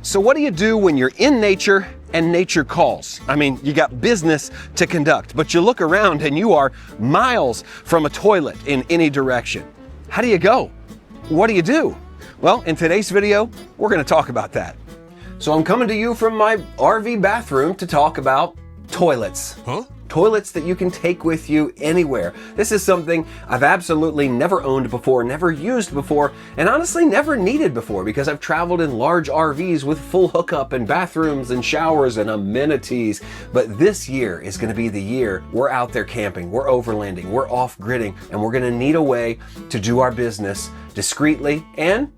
So what do you do when you're in nature and nature calls? I mean, you got business to conduct, but you look around and you are miles from a toilet in any direction. How do you go? What do you do? Well, in today's video, we're gonna talk about that. So I'm coming to you from my RV bathroom to talk about toilets. Huh? Toilets that you can take with you anywhere. This is something I've absolutely never owned before, never used before, and honestly never needed before because I've traveled in large RVs with full hookup and bathrooms and showers and amenities. But this year is gonna be the year we're out there camping, we're overlanding, we're off-gridding, and we're gonna need a way to do our business discreetly and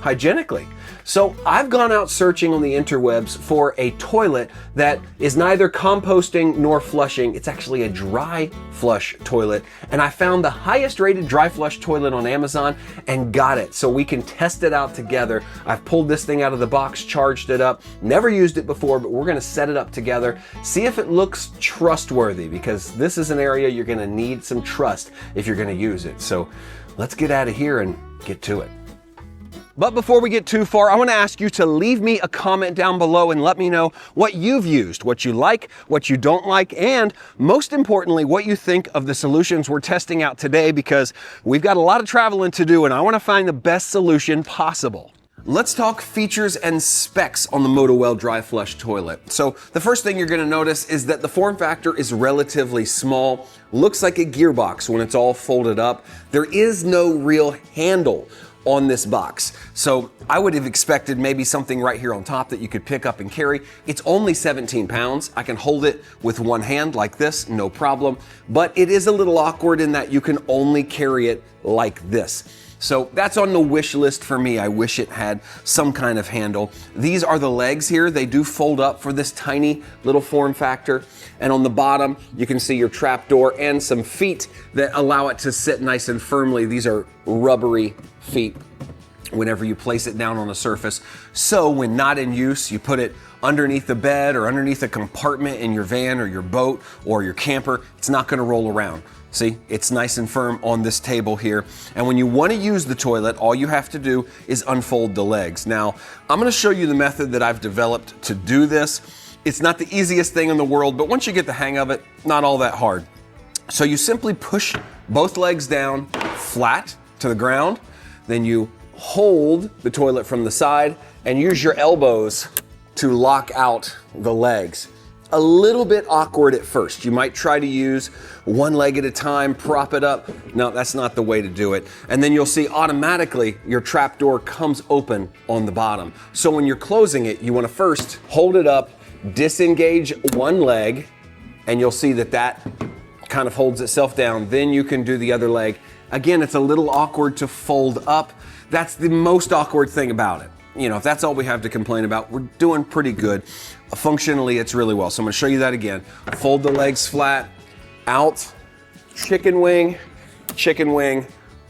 hygienically. So I've gone out searching on the interwebs for a toilet that is neither composting nor flushing. It's actually a dry flush toilet. And I found the highest rated dry flush toilet on Amazon and got it so we can test it out together. I've pulled this thing out of the box, charged it up, never used it before, but we're gonna set it up together, see if it looks trustworthy, because this is an area you're gonna need some trust if you're gonna use it. So let's get out of here and get to it. But before we get too far, I want to ask you to leave me a comment down below and let me know what you've used, what you like, what you don't like, and most importantly, what you think of the solutions we're testing out today, because we've got a lot of traveling to do and I want to find the best solution possible. Let's talk features and specs on the Modiwell dry flush toilet. So the first thing you're going to notice is that the form factor is relatively small, looks like a gearbox when it's all folded up. There is no real handle on this box. So I would have expected maybe something right here on top that you could pick up and carry. It's only 17 pounds. I can hold it with one hand like this, no problem. But it is a little awkward in that you can only carry it like this. So that's on the wish list for me. I wish it had some kind of handle. These are the legs here. They do fold up for this tiny little form factor. And on the bottom, you can see your trap door and some feet that allow it to sit nice and firmly. These are rubbery feet whenever you place it down on a surface. So when not in use, you put it underneath the bed or underneath a compartment in your van or your boat or your camper. It's not gonna roll around. See, it's nice and firm on this table here. And when you want to use the toilet, all you have to do is unfold the legs. Now, I'm going to show you the method that I've developed to do this. It's not the easiest thing in the world, but once you get the hang of it, not all that hard. So you simply push both legs down flat to the ground, then you hold the toilet from the side and use your elbows to lock out the legs. A little bit awkward at first. You might try to use one leg at a time, prop it up. No, that's not the way to do it. And then you'll see automatically your trap door comes open on the bottom. So when you're closing it, you want to first hold it up, disengage one leg, and you'll see that that kind of holds itself down. Then you can do the other leg. Again, it's a little awkward to fold up. That's the most awkward thing about it. You know, if that's all we have to complain about, we're doing pretty good. Functionally, it's really well. So I'm gonna show you that again. Fold the legs flat, out, chicken wing,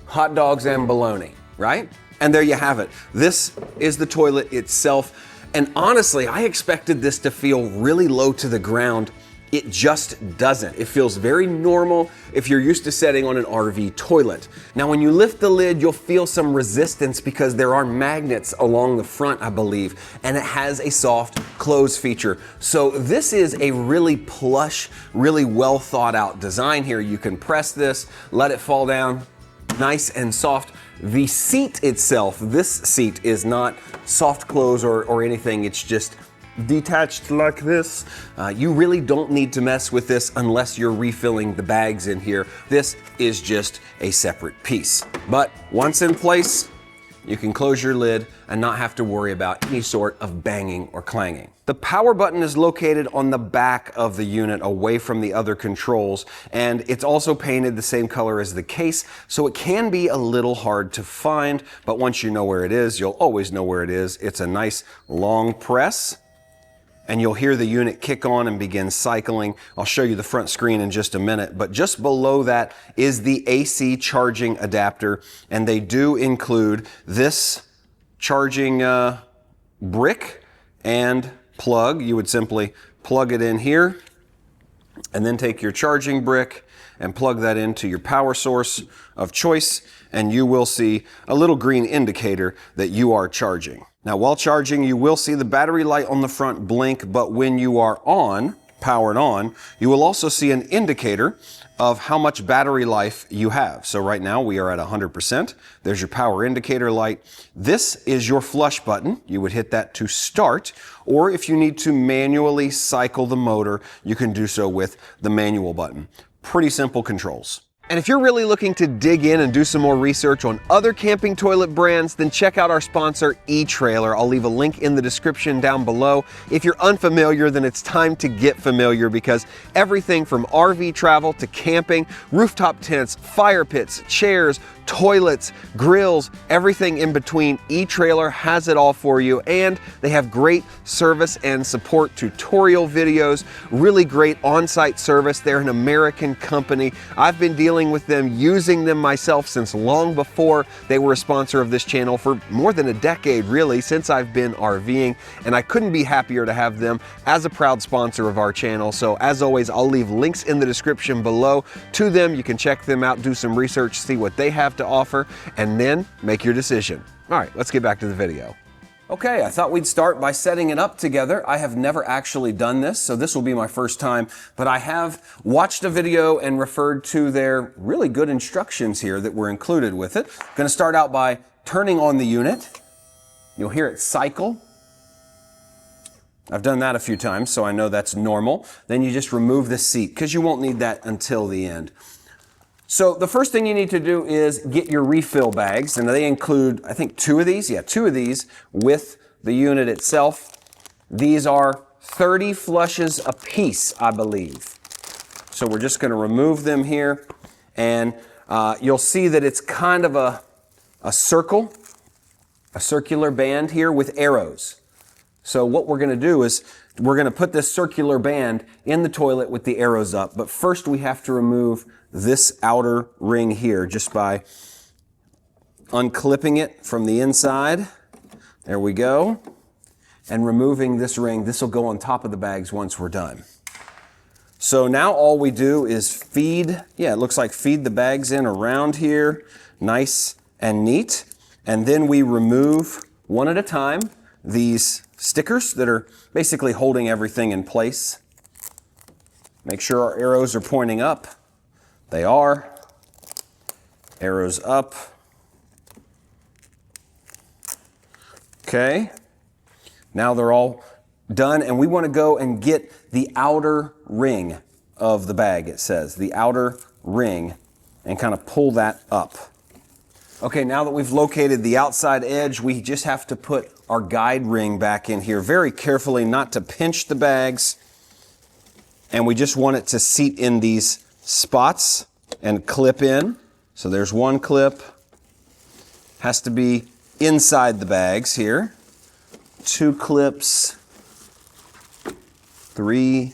hot dogs and bologna, right? And there you have it. This is the toilet itself. And honestly, I expected this to feel really low to the ground. It just doesn't. It feels very normal if you're used to sitting on an RV toilet. Now, when you lift the lid, you'll feel some resistance because there are magnets along the front, I believe, and it has a soft close feature. So this is a really plush, really well thought out design here. You can press this, let it fall down, nice and soft. The seat itself, this seat is not soft close or anything. It's just detached like this. You really don't need to mess with this unless you're refilling the bags in here. This is just a separate piece. But once in place, you can close your lid and not have to worry about any sort of banging or clanging. The power button is located on the back of the unit away from the other controls, and it's also painted the same color as the case, so it can be a little hard to find, but once you know where it is, you'll always know where it is. It's a nice long press, and you'll hear the unit kick on and begin cycling. I'll show you the front screen in just a minute, but just below that is the AC charging adapter, and they do include this charging brick and plug. You would simply plug it in here and then take your charging brick and plug that into your power source of choice, and you will see a little green indicator that you are charging. Now, while charging, you will see the battery light on the front blink, but when you are on, powered on, you will also see an indicator of how much battery life you have. So right now we are at 100%. There's your power indicator light. This is your flush button. You would hit that to start, or if you need to manually cycle the motor, you can do so with the manual button. Pretty simple controls. And if you're really looking to dig in and do some more research on other camping toilet brands, then check out our sponsor, eTrailer. I'll leave a link in the description down below. If you're unfamiliar, then it's time to get familiar, because everything from RV travel to camping, rooftop tents, fire pits, chairs, toilets, grills, everything in between, eTrailer has it all for you, and they have great service and support tutorial videos, really great on-site service. They're an American company. I've been dealing with them, using them myself since long before they were a sponsor of this channel, for more than a decade really, since I've been RVing, and I couldn't be happier to have them as a proud sponsor of our channel. So as always, I'll leave links in the description below to them. You can check them out, do some research, see what they have to offer, and then make your decision. All right, let's get back to the video. Okay, I thought we'd start by setting it up together. I have never actually done this, so this will be my first time, but I have watched a video and referred to their really good instructions here that were included with it. I'm going to start out by turning on the unit. You'll hear it cycle. I've done that a few times, so I know that's normal. Then you just remove the seat, because you won't need that until the end. So the first thing you need to do is get your refill bags, and they include, I think, two of these with the unit itself. These are 30 flushes a piece, I believe. So we're just going to remove them here, and you'll see that it's kind of a circle, a circular band here with arrows. So what we're going to do is we're going to put this circular band in the toilet with the arrows up, but first we have to remove this outer ring here just by unclipping it from the inside. There we go. And removing this ring. This will go on top of the bags once we're done. So now all we do is feed, it looks like feed the bags in around here, nice and neat. And then we remove one at a time these stickers that are basically holding everything in place. Make sure our arrows are pointing up. They are. Arrows up. Okay. Now they're all done, and we want to go and get the outer ring of the bag, it says. The outer ring, and kind of pull that up. Okay, now that we've located the outside edge, we just have to put our guide ring back in here very carefully, not to pinch the bags. And we just want it to seat in these spots and clip in. So there's one clip. Has to be inside the bags here. 2 clips. 3.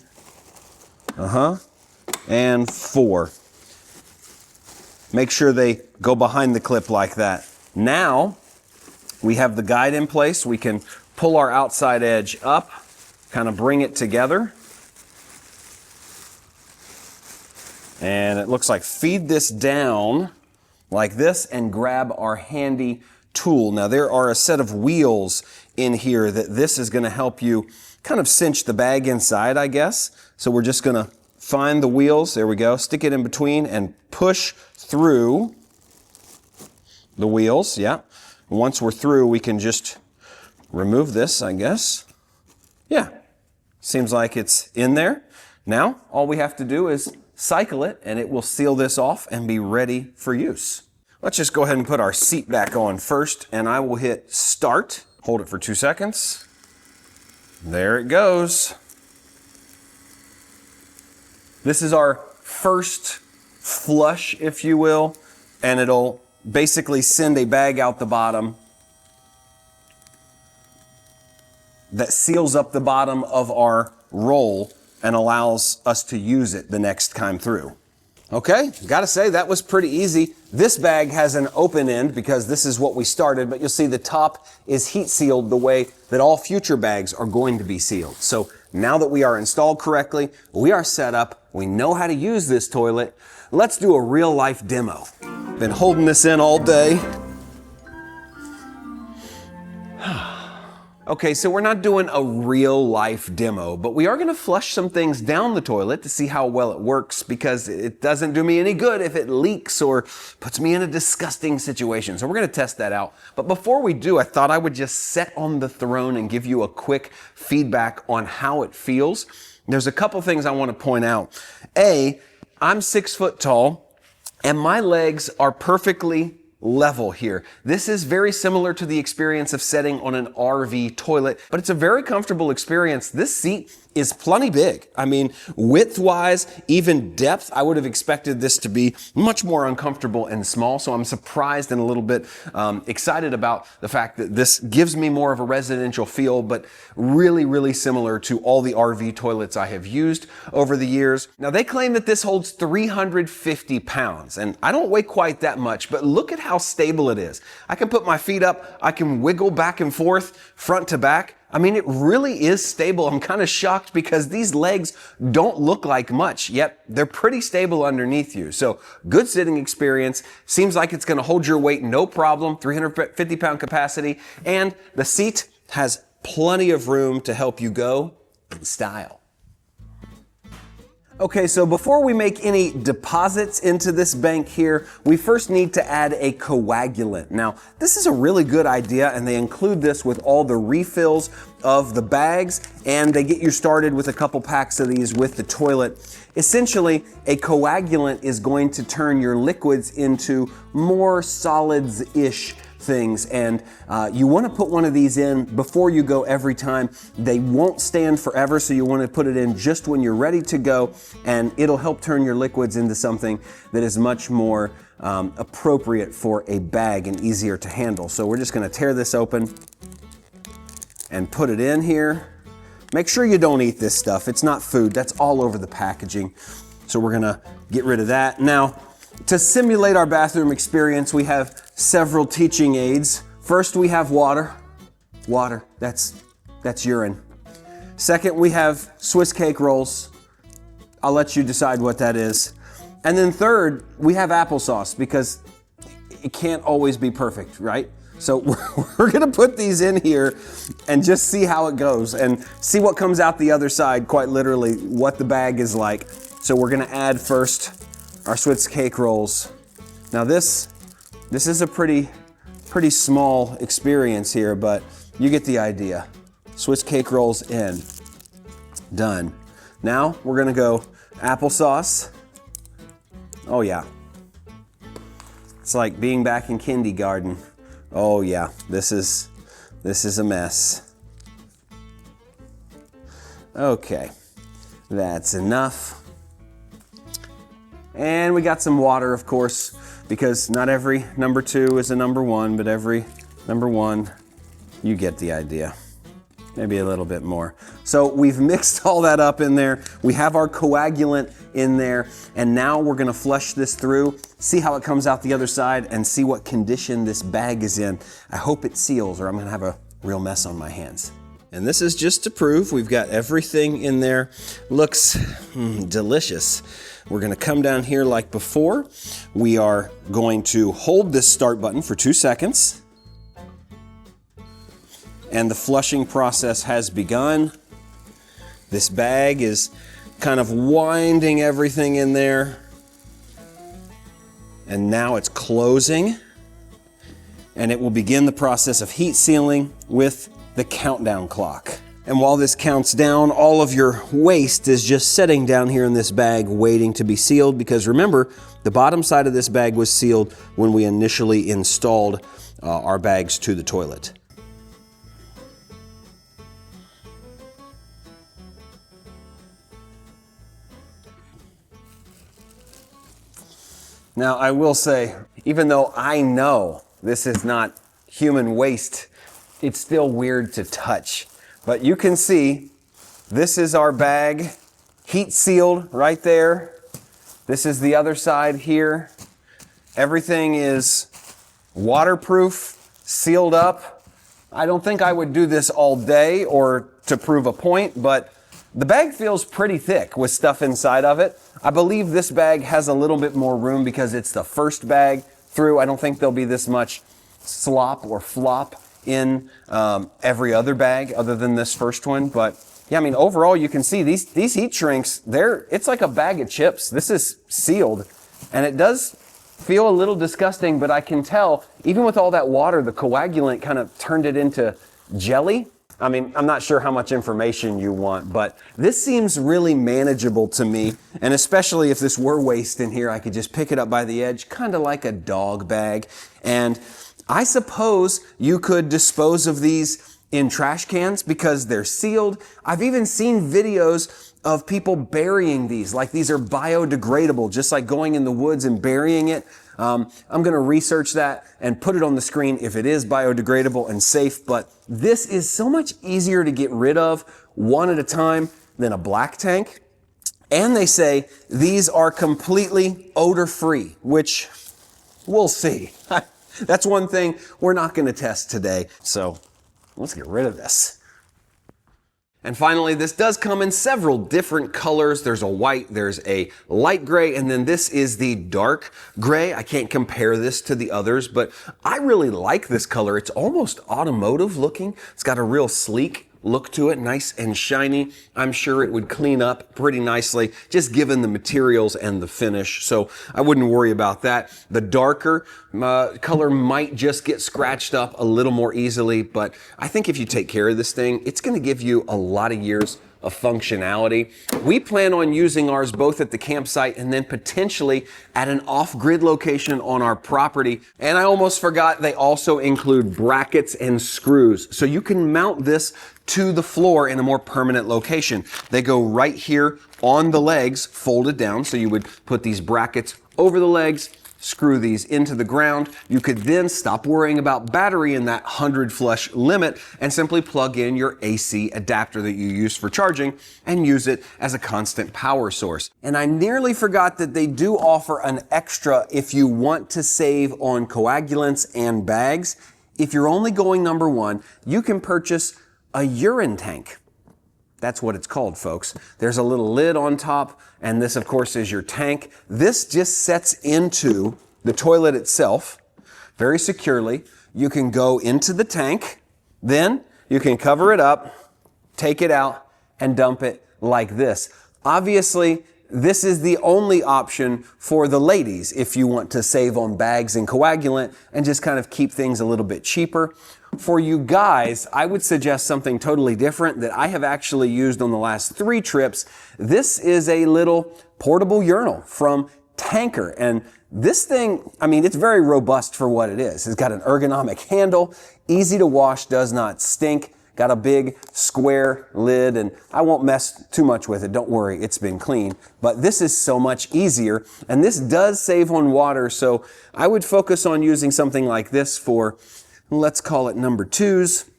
And 4. Make sure they go behind the clip like that. Now we have the guide in place. We can pull our outside edge up, kind of bring it together. And it looks like feed this down like this and grab our handy tool. Now there are a set of wheels in here that this is going to help you kind of cinch the bag inside, I guess. So we're just going to find the wheels. There we go. Stick it in between and push through the wheels. Yeah. Once we're through, we can just remove this, I guess. Yeah. Seems like it's in there. Now, all we have to do is cycle it, and it will seal this off and be ready for use. Let's just go ahead and put our seat back on first, and I will hit start. Hold it for 2 seconds. There it goes. This is our first flush, if you will, and it'll basically send a bag out the bottom that seals up the bottom of our roll and allows us to use it the next time through. Okay, gotta say that was pretty easy. This bag has an open end because this is what we started, but you'll see the top is heat sealed the way that all future bags are going to be sealed. So now that we are installed correctly, we are set up, we know how to use this toilet, let's do a real life demo. Been holding this in all day. Okay, so we're not doing a real life demo, but we are gonna flush some things down the toilet to see how well it works, because it doesn't do me any good if it leaks or puts me in a disgusting situation. So we're gonna test that out. But before we do, I thought I would just sit on the throne and give you a quick feedback on how it feels. There's a couple things I wanna point out. A, I'm 6 foot tall and my legs are perfectly level here. This is very similar to the experience of sitting on an RV toilet, but it's a very comfortable experience. This seat is plenty big. I mean, width-wise, even depth, I would have expected this to be much more uncomfortable and small, so I'm surprised and a little bit excited about the fact that this gives me more of a residential feel, but really, really similar to all the RV toilets I have used over the years. Now, they claim that this holds 350 pounds, and I don't weigh quite that much, but look at how stable it is. I can put my feet up, I can wiggle back and forth, front to back. I mean, it really is stable. I'm kind of shocked because these legs don't look like much, yet they're pretty stable underneath you. So good sitting experience. Seems like it's going to hold your weight no problem, 350 pound capacity. And the seat has plenty of room to help you go in style. Okay, so before we make any deposits into this bank here, we first need to add a coagulant. Now, this is a really good idea, and they include this with all the refills of the bags, and they get you started with a couple packs of these with the toilet. Essentially, a coagulant is going to turn your liquids into more solids-ish things, and you want to put one of these in before you go every time. They won't stand forever, so you want to put it in just when you're ready to go, and it'll help turn your liquids into something that is much more appropriate for a bag and easier to handle. So we're just going to tear this open and put it in here. Make sure you don't eat this stuff. It's not food. That's all over the packaging. So we're going to get rid of that. Now, to simulate our bathroom experience, we have several teaching aids. First, we have water. Water, that's urine. Second, we have Swiss cake rolls. I'll let you decide what that is. And then third, we have applesauce, because it can't always be perfect, right? So we're gonna put these in here and just see how it goes and see what comes out the other side, quite literally, what the bag is like. So we're gonna add first our Swiss cake rolls. Now this is a pretty small experience here, but you get the idea. Swiss cake rolls in, done. Now we're gonna go applesauce. Oh yeah, it's like being back in kindergarten. Oh yeah, this is a mess. Okay, that's enough. And we got some water, of course, because not every number 2 is a number 1, but every number 1, you get the idea. Maybe a little bit more. So we've mixed all that up in there. We have our coagulant in there, and now we're gonna flush this through, see how it comes out the other side, and see what condition this bag is in. I hope it seals, or I'm gonna have a real mess on my hands. And this is just to prove we've got everything in there. Looks delicious. We're gonna come down here like before. We are going to hold this start button for 2 seconds. And the flushing process has begun. This bag is kind of winding everything in there. And now it's closing. And it will begin the process of heat sealing with the countdown clock. And while this counts down, all of your waste is just sitting down here in this bag waiting to be sealed, because remember, the bottom side of this bag was sealed when we initially installed our bags to the toilet. Now, I will say, even though I know this is not human waste, it's still weird to touch. But you can see, this is our bag, heat sealed right there. This is the other side here. Everything is waterproof, sealed up. I don't think I would do this all day or to prove a point, but The bag feels pretty thick with stuff inside of it. I believe this bag has a little bit more room because it's the first bag through. I don't think there'll be this much slop or flop in every other bag other than this first one. But yeah, I mean, overall, you can see these heat shrinks, it's like a bag of chips. This is sealed, and it does feel a little disgusting, but I can tell, even with all that water, the coagulant kind of turned it into jelly. I mean, I'm not sure how much information you want, but this seems really manageable to me. And especially if this were waste in here, I could just pick it up by the edge, kind of like a dog bag. And I suppose you could dispose of these in trash cans because they're sealed. I've even seen videos of people burying these, like these are biodegradable, just like going in the woods and burying it. I'm going to research that and put it on the screen if it is biodegradable and safe, but this is so much easier to get rid of one at a time than a black tank. And they say these are completely odor-free, which we'll see. That's one thing we're not going to test today. So let's get rid of this. And finally, this does come in several different colors. There's a white, there's a light gray, and then this is the dark gray. I can't compare this to the others, but I really like this color. It's almost automotive looking. It's got a real sleek look to it, nice and shiny. I'm sure it would clean up pretty nicely, just given the materials and the finish. So I wouldn't worry about that. The darker color might just get scratched up a little more easily, but I think if you take care of this thing, it's going to give you a lot of years of functionality. We plan on using ours both at the campsite and then potentially at an off-grid location on our property. And I almost forgot, they also include brackets and screws. So you can mount this to the floor in a more permanent location. They go right here on the legs, folded down. So you would put these brackets over the legs, screw these into the ground. You could then stop worrying about battery in that 100 flush limit and simply plug in your AC adapter that you use for charging and use it as a constant power source. And I nearly forgot that they do offer an extra if you want to save on coagulants and bags. If you're only going number one, you can purchase a urine tank. That's what it's called, folks. There's a little lid on top, and this, of course, is your tank. This just sets into the toilet itself very securely. You can go into the tank, then you can cover it up, take it out, and dump it like this. Obviously, this is the only option for the ladies if you want to save on bags and coagulant and just kind of keep things a little bit cheaper. For you guys, I would suggest something totally different that I have actually used on the last 3 trips. This is a little portable urinal from Tanker. And this thing, I mean, it's very robust for what it is. It's got an ergonomic handle, easy to wash, does not stink, got a big square lid, and I won't mess too much with it. Don't worry, it's been clean. But this is so much easier, and this does save on water, so I would focus on using something like this for, let's call it number 2s,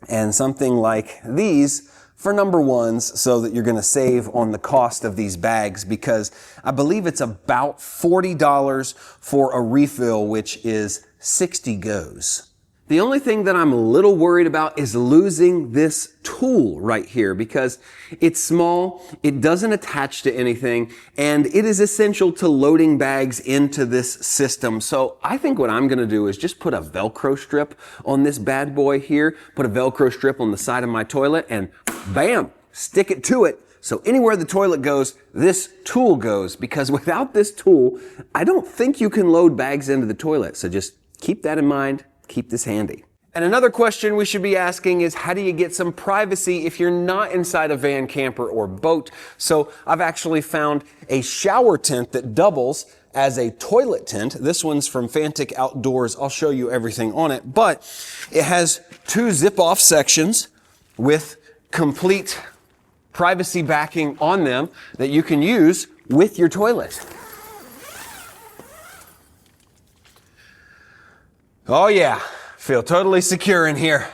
and something like these for number 1s, so that you're going to save on the cost of these bags, because I believe it's about $40 for a refill, which is 60 goes. The only thing that I'm a little worried about is losing this tool right here, because it's small, it doesn't attach to anything, and it is essential to loading bags into this system. So I think what I'm gonna do is just put a Velcro strip on this bad boy here, put a Velcro strip on the side of my toilet, and bam, stick it to it. So anywhere the toilet goes, this tool goes, because without this tool, I don't think you can load bags into the toilet. So just keep that in mind. Keep this handy. And another question we should be asking is, how do you get some privacy if you're not inside a van, camper, or boat? So I've actually found a shower tent that doubles as a toilet tent. This one's from Fantic Outdoors. I'll show you everything on it, but it has 2 zip-off sections with complete privacy backing on them that you can use with your toilet. Oh yeah, feel totally secure in here.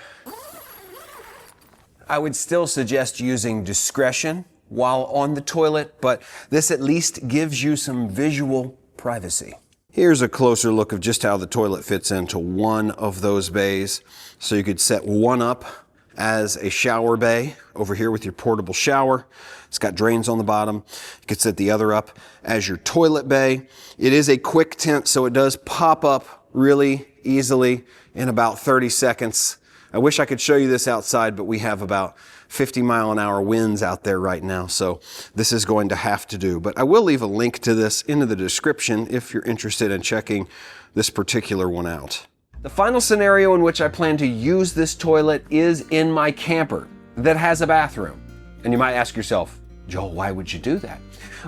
I would still suggest using discretion while on the toilet, but this at least gives you some visual privacy. Here's a closer look of just how the toilet fits into one of those bays. So you could set one up as a shower bay over here with your portable shower. It's got drains on the bottom. You could set the other up as your toilet bay. It is a quick tent, so it does pop up really easily in about 30 seconds. I wish I could show you this outside, but we have about 50-mile-an-hour winds out there right now, so this is going to have to do. But I will leave a link to this in the description if you're interested in checking this particular one out. The final scenario in which I plan to use this toilet is in my camper that has a bathroom. And you might ask yourself, Joel, why would you do that?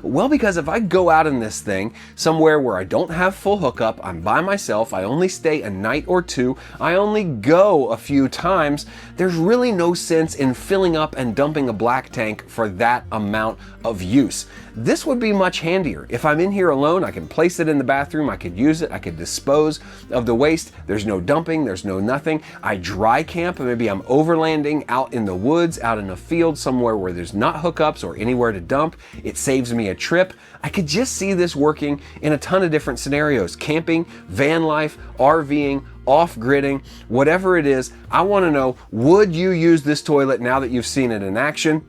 Well, because if I go out in this thing somewhere where I don't have full hookup, I'm by myself, I only stay a night or two, I only go a few times, there's really no sense in filling up and dumping a black tank for that amount of use. This would be much handier. If I'm in here alone, I can place it in the bathroom, I could use it, I could dispose of the waste. There's no dumping, there's no nothing. I dry camp, maybe I'm overlanding out in the woods, out in a field somewhere where there's not hookups or anywhere to dump. It saves me a trip. I could just see this working in a ton of different scenarios. Camping, van life, RVing, off-gridding, whatever it is. I want to know, would you use this toilet now that you've seen it in action?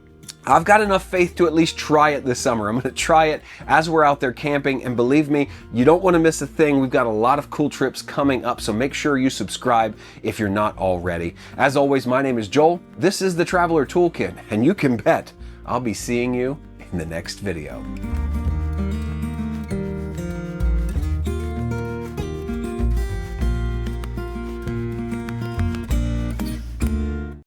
I've got enough faith to at least try it this summer. I'm going to try it as we're out there camping, and believe me, you don't want to miss a thing. We've got a lot of cool trips coming up, so make sure you subscribe if you're not already. As always, my name is Joel. This is the Traveler Toolkit, and you can bet I'll be seeing you in the next video.